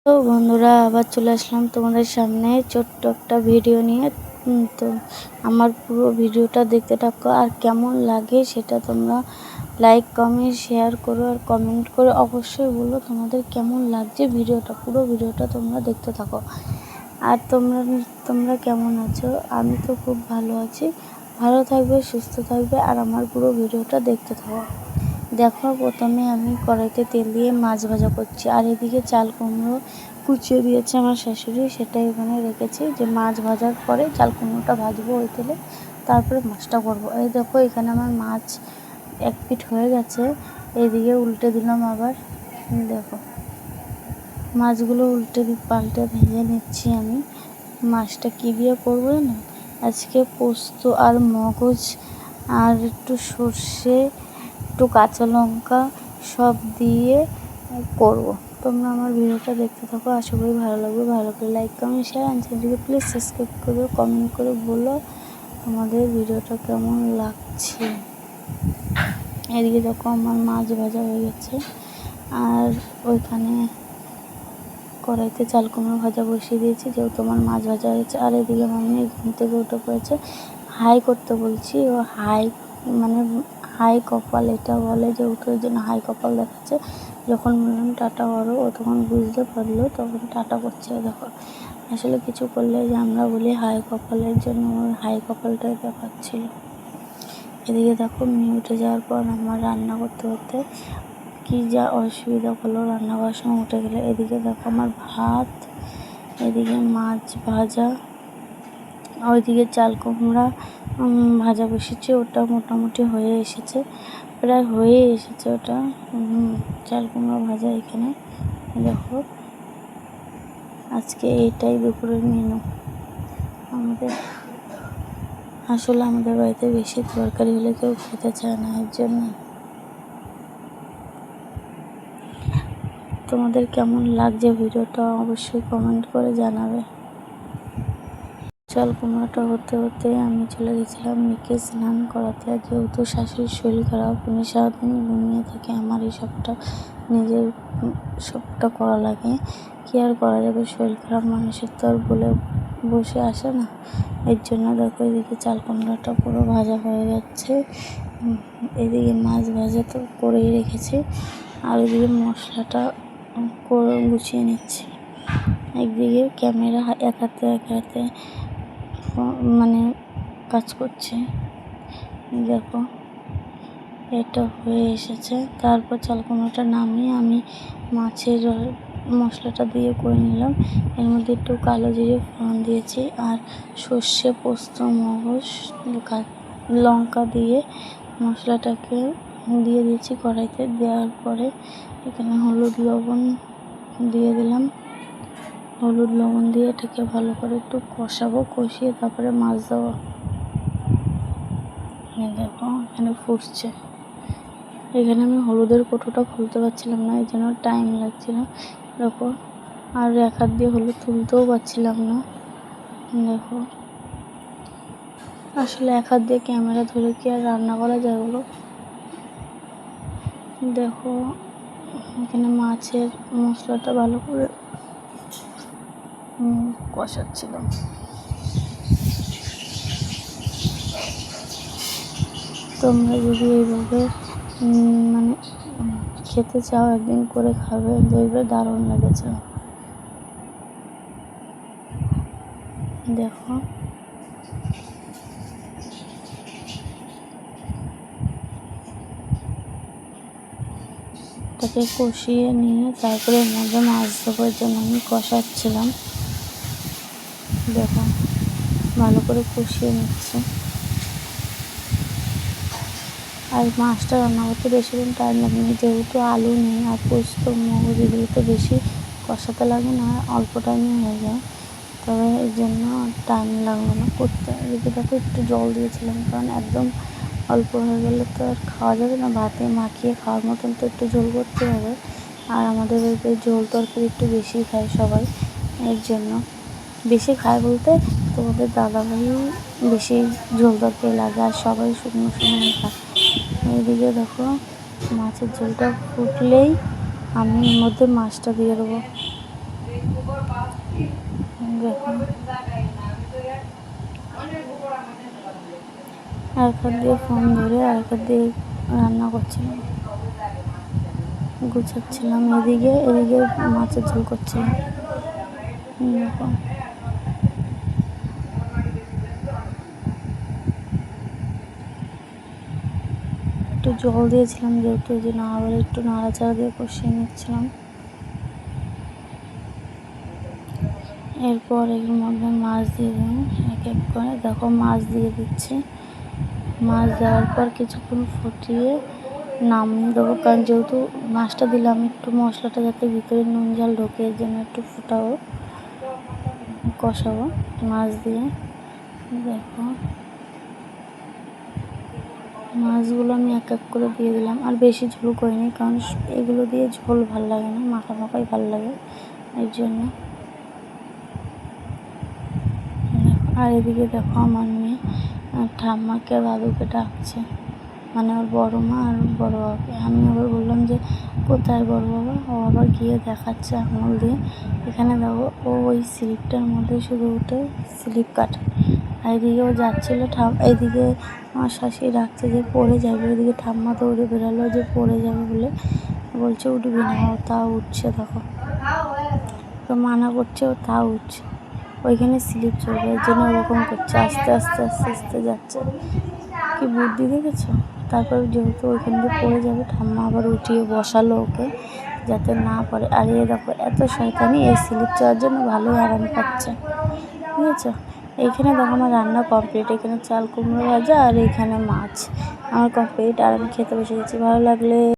তো বন্ধুরা আবার চলে আসলাম তোমাদের সামনে ছোট্ট একটা ভিডিও নিয়ে। তো আমার পুরো ভিডিওটা দেখতে থাকো, আর কেমন লাগে সেটা তোমরা লাইক কমেন্ট শেয়ার করো, আর কমেন্ট করে অবশ্যই বলো তোমাদের কেমন লাগছে ভিডিওটা। পুরো ভিডিওটা তোমরা দেখতে থাকো। আর তোমরা কেমন আছো? আমি তো খুব ভালো আছি। ভালো থাকবে, সুস্থ থাকবে, আর আমার পুরো ভিডিওটা দেখতে থাকো। দেখো, প্রথমে আমি কড়াইতে তেল দিয়ে মাছ ভাজা করছি, আর এদিকে চাল কুমড়ো কুচিয়ে দিয়েছে আমার শাশুড়ি, সেটাই এখানে রেখেছি যে মাছ ভাজার পরে চাল কুমড়োটা ভাজবো ওই তেলে, তারপরে মাছটা করবো। এই দেখো, এখানে আমার মাছ এক পিঠ হয়ে গেছে, এইদিকে উল্টে দিলাম আবার। দেখো, মাছগুলো উল্টে পাল্টে ভেজে নিচ্ছি আমি। মাছটা কী দিয়ে করবো না, আজকে পোস্ত আর মগজ আর একটু সর্ষে, একটু কাঁচা লঙ্কা সব দিয়ে করব। তোমরা আমার ভিডিওটা দেখতে থাকো, আশা করি ভালো লাগবে। ভালো করে লাইক কমেন্ট শেয়ার, আর চ্যানেলটিকে প্লিজ সাবস্ক্রাইব করো, কমেন্ট করে বলো তোমাদের ভিডিওটা কেমন লাগছে। এদিকে দেখো, আমার মাছ ভাজা হয়ে গেছে, আর ওইখানে কড়াইতে চাল কুমড়ো ভাজা বসিয়ে দিয়েছি, যেহেতু আমার মাছ ভাজা হয়েছে। আর এদিকে মামনি ঘুম থেকে উঠে পড়েছে, হাই করতে বলছি। ও মানে হাই কপাল এটা বলে, যে উঠে জন্য হাই কপাল দেখাচ্ছে। যখন বললাম টাটা করো, ও তখন বুঝতে পারলো, তখন টাটা করছে। দেখো, আসলে কিছু করলে যে আমরা বলি হাই কপালের জন্য, ওর হাই কপালটাই দেখাচ্ছিল। এদিকে দেখো, মেয়ে উঠে যাওয়ার পর আমার রান্না করতে করতে কি যা অসুবিধা হলো, রান্না করার সময় উঠে গেলে। এদিকে দেখো, আমার ভাত, এদিকে মাছ ভাজা, ওইদিকে চাল কুমড়া ভাজা বসেছে। ওটা মোটামুটি হয়ে এসেছে, প্রায় হয়ে এসেছে ওটা। চাল কুমড়া ভাজা এখানে। দেখো, আজকে এইটাই দুপুরের মেনু আমাদের। আসলে আমাদের বাড়িতে বেশি তরকারি হলে কেউ খেতে চায় না, এর জন্য। তোমাদের কেমন লাগছে ভিডিওটা অবশ্যই কমেন্ট করে জানাবে। চাল কুমড়োটা হতে হতে আমি চলে গেছিলাম মেয়েকে স্নান করাতে। যেহেতু শাশুড়ির শরীর খারাপ, উনি সারাদিন ঘুমিয়ে থাকে, আমার এই নিজের সবটা করা লাগে। কি আর করা যাবে, শরীর খারাপ মানুষের তো আর বলে বসে আসে না। এর জন্য দেখো, এদিকে চাল কুমড়োটা পুরো ভাজা হয়ে যাচ্ছে, এদিকে মাছ ভাজা তো করেই রেখেছি, আর এদিকে মশলাটা করে গুছিয়ে নিচ্ছি। একদিকে ক্যামেরা এক হাতে মানে কাজ করছে। দেখো, এটা হয়ে এসেছে। তারপর চাল কুমড়োটা নামিয়ে আমি মাছের মশলাটা দিয়ে করে নিলাম। এর মধ্যে একটু কালো জিরে ফোড়ন দিয়েছি, আর সর্ষে, পোস্ত, মগজ, লঙ্কা দিয়ে মশলাটাকে দিয়ে দিয়েছি কড়াইতে। দেওয়ার পরে এখানে হলুদ লবণ দিয়ে দিলাম। হলুদ লবণ দিয়ে এটাকে ভালো করে একটু কষাবো, কষিয়ে তারপরে মাছ দেবো। দেখো, এখানে ফুটছে। এখানে আমি হলুদের কৌটোটা খুলতে পারছিলাম না, এই জন্য টাইম লাগছিল। দেখো, আর এক হাত দিয়ে হলুদ তুলতেও পারছিলাম না। দেখো, আসলে এক হাত দিয়ে ক্যামেরা ধরে কি আর রান্না করা যায় বলো। দেখো, এখানে মাছের মশলাটা ভালো করে কষাচ্ছিলাম। তোমরা যদি এইভাবে মানে খেতে চাও, একদিন করে খাবে, দেখবে দারুণ লেগেছে। দেখো, তাকে কষিয়ে নিয়ে তারপরে মধ্যে মাছ দেওয়ার জন্য আমি কষাচ্ছিলাম। দেখো, ভালো করে কষিয়ে নিচ্ছে। আর মাছটা রান্না করতে বেশিক্ষণ টাইম লাগেনি, যেহেতু আলু নেই আর পোস্ত মগজ এগুলো তো বেশি কষাতে লাগে না, অল্প টাইমে হয়ে যায়। তবে এই জন্য টাইম লাগলো না করতে। এদিকে দেখো, একটু জল দিয়েছিলাম, কারণ একদম অল্প হয়ে গেলে তো আর খাওয়া যাবে না, ভাতে মাখিয়ে খাওয়ার মতন তো একটু ঝোল করতে হবে। আর আমাদের বাড়িতে ঝোল তরকারি একটু বেশি খায় সবাই, এর জন্য। বেশি খায় বলতে তোমাদের দাদাভাই বেশি ঝোল তরকারি লাগে, আর সবাই শুকনো শুকনো খায়। এইদিকে দেখো, মাছের ঝোলটা ফুটলেই আমি এর মধ্যে মাছটা দিয়ে দেবো। দেখো এক হাত দিয়ে ফোন ধরে আর এক হাত দিয়ে রান্না করছিলাম, গুছাচ্ছিলাম। এদিকে মাছের ঝোল করছিলাম। দেখো একটু জল দিয়েছিলাম যেহেতু, ওই জন্য আবার একটু নাড়াচাড়া দিয়ে কষিয়ে নিচ্ছিলাম। এরপর এর মধ্যে মাছ দিয়ে দিন এক এক করে। দেখো মাছ দিয়ে দিচ্ছি। মাছ দেওয়ার পর কিছুক্ষণ ফুটিয়ে নামিয়ে দেবো, কারণ যেহেতু মাছটা দিলাম একটু মশলাটা যাতে ভিতরে নুন ঝাল ঢোকে, এর জন্য একটু ফুটাবো, কষাবো মাছ দিয়ে। দেখো মাছগুলো আমি এক এক করে দিয়ে দিলাম, আর বেশি ঝোল করিনি, কারণ এগুলো দিয়ে ঝোল ভাল লাগে না, মাখা মাখাই ভাল লাগে, এর জন্য। আর এদিকে দেখো আমার মেয়ে ঠাম্মাকে দাদুকে ডাকছে, মানে ওর বড়ো মা আর বড়ো বাবাকে। আমি আবার বললাম যে কোথায় বড়ো বাবা? ও আবার গিয়ে দেখাচ্ছে আঙুল দিয়ে। এখানে দেখো ও ওই স্লিপটার মধ্যে শুধু উঠে স্লিপ কাটে। আর এদিকে ও যাচ্ছিলো এইদিকে আমার শাশুড়ি ডাকছে যে পড়ে যাবে, ওইদিকে ঠাম্মা দৌড়ে বেরালো যে পড়ে যাবে বলে, বলছে উঠবি না, ও তাও উঠছে। দেখো তো মানা করছে, ও তাও উঠছে। ওইখানে স্লিপ চলবে, এর জন্য ওরকম করছে, আস্তে আস্তে আস্তে আস্তে যাচ্ছে। কি বুদ্ধি দেখেছো? তারপর যেহেতু ওইখান দিয়ে পড়ে যাবে, ঠাম্মা আবার উঠিয়ে বসালো ওকে যাতে না পড়ে। আর এ দেখো এত শয়তানি, এই স্লিপ চড়ার জন্য ভালোই আরাম পাচ্ছে, বুঝেছো? এইখানে দেখো আমার রান্না কমপ্লিট। এখানে চাল কুমড়ো ভাজা আর এইখানে মাছ আমার কমপ্লিট, আর আমি খেতে বসে গেছি। ভালো লাগলে